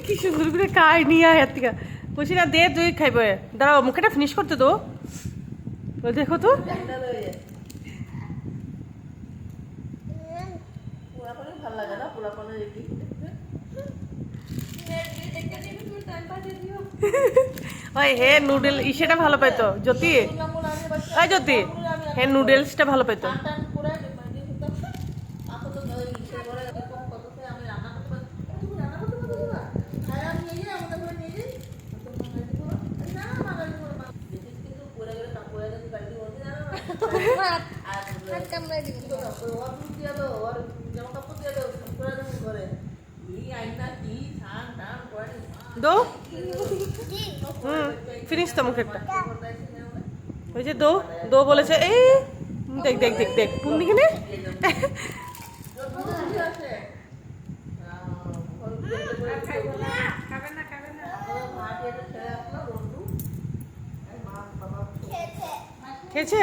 কি সুন্দর করে খাই নিয়ে আয় থেকে বলছি না দে তুই খাইবে দাঁড়াও মুখেটা ফিনিশ করতে তো দেখো তো ওই হে নুডল ইসেটা ভালো পাইতো জ্যোতি ওই জ্যোতি হে নুডলসটা ভালো পাইতো দো ফিনিশ তো মুখেরটা ওই যে দো দো বলেছে এই দেখ দেখ দেখ দেখ কোন দিকে নে খেয়েছে